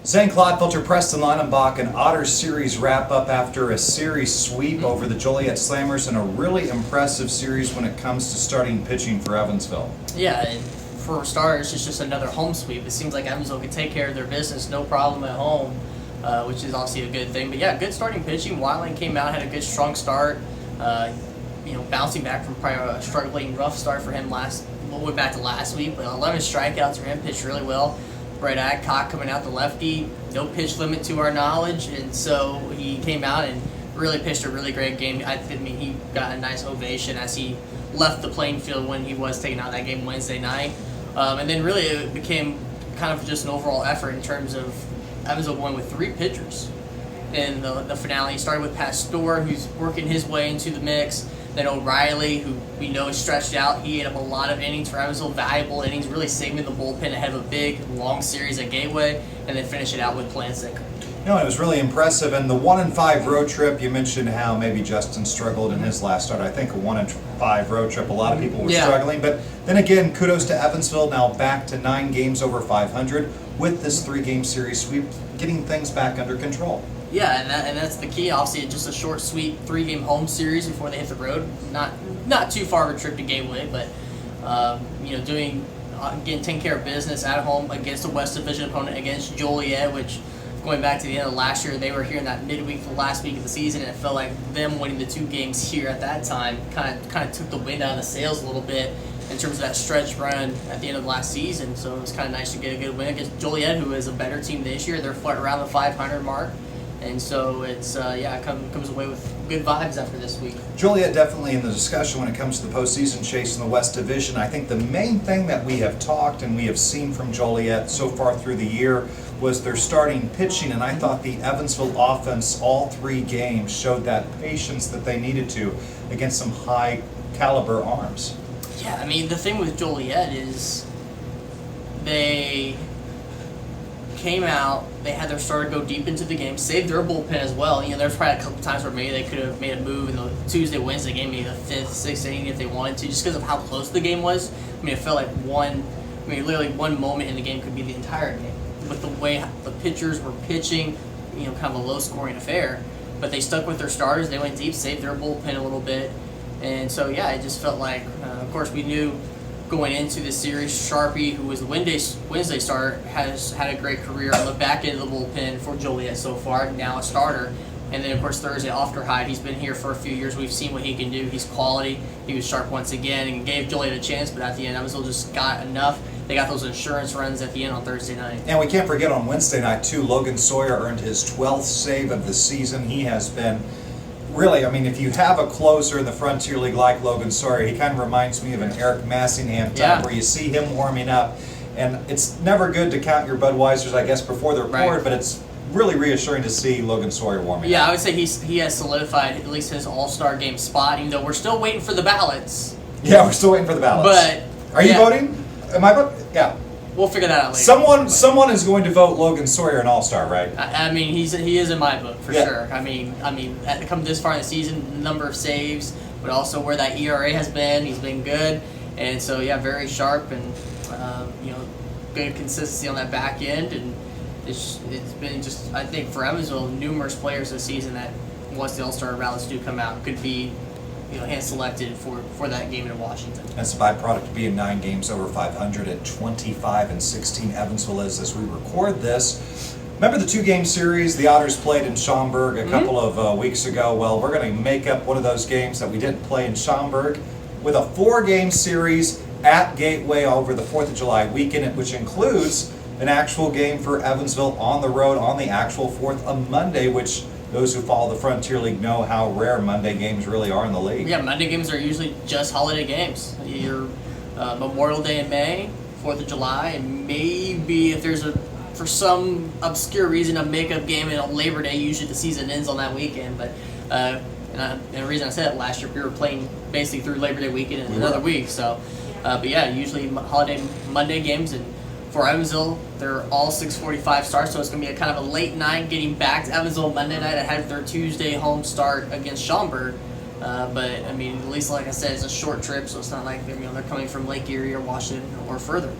Zane Clodfelter, Preston Leinenbach, an Otters series wrap-up after a series sweep over the Joliet Slammers, and a really impressive series when it comes to starting pitching for Evansville. Yeah, and for starters, it's just another home sweep. It seems like Evansville can take care of their business, no problem at home, which is obviously a good thing. But yeah, good starting pitching. Wildland came out, had a good strong start. Bouncing back from probably a struggling rough start for him way back to last week. But 11 strikeouts for him, pitched really well. Brett Adcock coming out the lefty, no pitch limit to our knowledge, and so he came out and really pitched a really great game. I mean, he got a nice ovation as he left the playing field when he was taking out that game Wednesday night. And then really it became kind of just an overall effort in terms of Evansville going with 3 pitchers in the finale. He started with Pastor, who's working his way into the mix. Then O'Reilly, who we know is stretched out. He ate up a lot of innings for Evansville, valuable innings, really saving the bullpen ahead of a big, long series at Gateway, and then finish it out with Plancic. It was really impressive. And the 1-5 road trip, you mentioned how maybe Justin struggled in his last start. I think a 1-5 road trip, a lot of people were struggling. But then again, kudos to Evansville, now back to 9 games over 500 with this 3-game series sweep, getting things back under control. Yeah, and that's the key. Obviously, just a short, sweet 3-game home series before they hit the road. Not too far of a trip to Gateway, but getting taking care of business at home against a West Division opponent, against Joliet, which going back to the end of last year, they were here in that midweek, the last week of the season, and it felt like them winning the 2 games here at that time kind of took the wind out of the sails a little bit in terms of that stretch run at the end of last season. So it was kind of nice to get a good win against Joliet, who is a better team this year. They're around the 500 mark. And so it's, comes away with good vibes after this week. Joliet definitely in the discussion when it comes to the postseason chase in the West Division. I think the main thing that we have talked and we have seen from Joliet so far through the year was their starting pitching, and I thought the Evansville offense all 3 games showed that patience that they needed to against some high caliber arms. Yeah, I mean, the thing with Joliet is they came out, they had their starter go deep into the game, saved their bullpen as well. There's probably a couple times where maybe they could have made a move in the Tuesday, Wednesday game, maybe the 5th, 6th inning if they wanted to, just because of how close the game was. I mean, it felt like literally one moment in the game could be the entire game. With the way the pitchers were pitching, kind of a low-scoring affair. But they stuck with their starters, they went deep, saved their bullpen a little bit. And so, yeah, it just felt like, of course, we knew going into this series, Sharpie, who was the Wednesday starter, has had a great career on the back end of the bullpen for Joliet so far, now a starter. And then, of course, Thursday, Ofterhide, he's been here for a few years. We've seen what he can do. He's quality. He was sharp once again and gave Joliet a chance, but at the end, Evansville just got enough. They got those insurance runs at the end on Thursday night. And we can't forget on Wednesday night, too, Logan Sawyer earned his 12th save of the season. He has been really, I mean, if you have a closer in the Frontier League like Logan Sawyer, he kind of reminds me of an Eric Massingham type where you see him warming up. And it's never good to count your Budweisers, I guess, before they're poured, but it's really reassuring to see Logan Sawyer warming up. Yeah, I would say he has solidified at least his All-Star game spot, even though we're still waiting for the ballots. Yeah, we're still waiting for the ballots. But are you voting? Am I voting? Yeah. We'll figure that out later. Someone is going to vote Logan Sawyer an All-Star, right? I mean, he is in my book for sure. I mean, come this far in the season, number of saves, but also where that ERA has been, he's been good, and so very sharp and good consistency on that back end, and it's been just, I think for Evansville, numerous players this season that once the All-Star ballots do come out could be hand selected for that game in Washington. That's a byproduct of being 9 games over 500 at 25-16. Evansville is as we record this. Remember the 2-game series the Otters played in Schaumburg a couple of weeks ago? Well, we're going to make up one of those games that we didn't play in Schaumburg with a 4-game series at Gateway over the 4th of July weekend, which includes an actual game for Evansville on the road on the actual 4th of Monday, which those who follow the Frontier League know how rare Monday games really are in the league. Yeah, Monday games are usually just holiday games. Your Memorial Day in May, 4th of July, and maybe if there's for some obscure reason, a makeup game on Labor Day. Usually the season ends on that weekend. But and the reason I said it last year, we were playing basically through Labor Day weekend and another week. So, but yeah, usually holiday Monday games, and for Evansville, they're all 6:45 starts, so it's going to be a kind of a late night getting back to Evansville Monday night ahead of their Tuesday home start against Schaumburg. But, I mean, at least, like I said, it's a short trip, so it's not like they're coming from Lake Erie or Washington or further.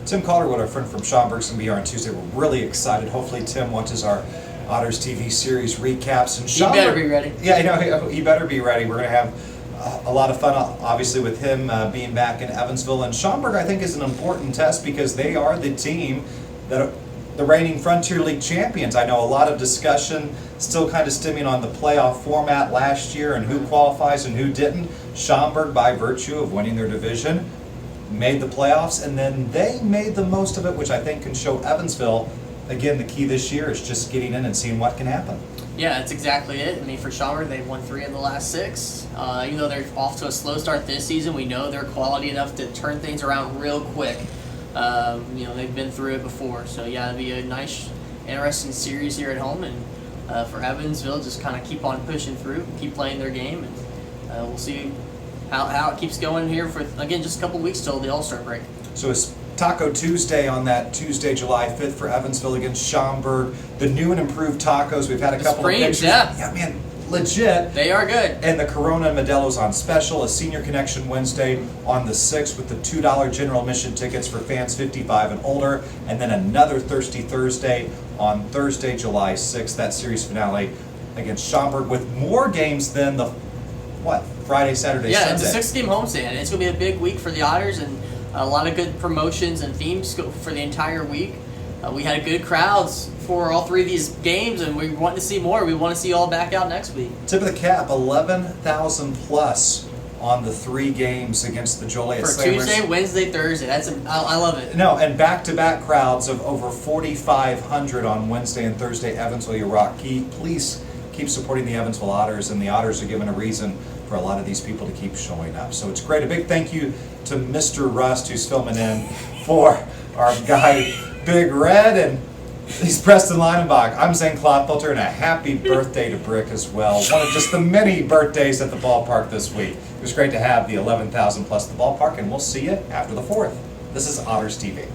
Tim Calderwood, our friend from Schaumburg, is going to be here on Tuesday. We're really excited. Hopefully Tim watches our OttersTV series recaps. And You better be ready. Yeah, he better be ready. We're going to have a lot of fun, obviously, with him being back in Evansville. And Schaumburg, I think, is an important test because they are the team that the reigning Frontier League champions. I know a lot of discussion still kind of stemming on the playoff format last year and who qualifies and who didn't. Schaumburg, by virtue of winning their division, made the playoffs, and then they made the most of it, which I think can show Evansville, again, the key this year is just getting in and seeing what can happen. Yeah, that's exactly it. I mean, for Schaumburg, they've won 3 of the last 6. Even though they're off to a slow start this season, we know they're quality enough to turn things around real quick. They've been through it before. So, yeah, it'll be a nice, interesting series here at home. And for Evansville, just kind of keep on pushing through, keep playing their game, and we'll see how it keeps going here for, again, just a couple weeks till the All-Star break. So it's Taco Tuesday on that Tuesday, July 5th for Evansville against Schaumburg. The new and improved tacos. We've had a couple of pictures. Yeah, man, legit. They are good. And the Corona and Modelo's on special. A Senior Connection Wednesday on the 6th with the $2 general admission tickets for fans 55 and older. And then another Thirsty Thursday on Thursday, July 6th. That series finale against Schaumburg with more games than the, Friday, Saturday, yeah, Sunday. it's a 6-game homestand. It's going to be a big week for the Otters and a lot of good promotions and themes for the entire week. We had good crowds for all 3 of these games, and we want to see more. We want to see you all back out next week. Tip of the cap, 11,000 plus on the 3 games against the Joliet For Slavers. Tuesday, Wednesday, Thursday. I love it. No, and back-to-back crowds of over 4,500 on Wednesday and Thursday. Evansville, you rock. Please keep supporting the Evansville Otters, and the Otters are given a reason for a lot of these people to keep showing up. So it's great. A big thank you to Mr. Rust, who's filming in for our guy Big Red, and he's Preston Leinenbach. I'm Zane Klopfelter, and a happy birthday to Brick as well. One of just the many birthdays at the ballpark this week. It was great to have the 11,000 plus the ballpark, and we'll see you after the 4th. This is OttersTV.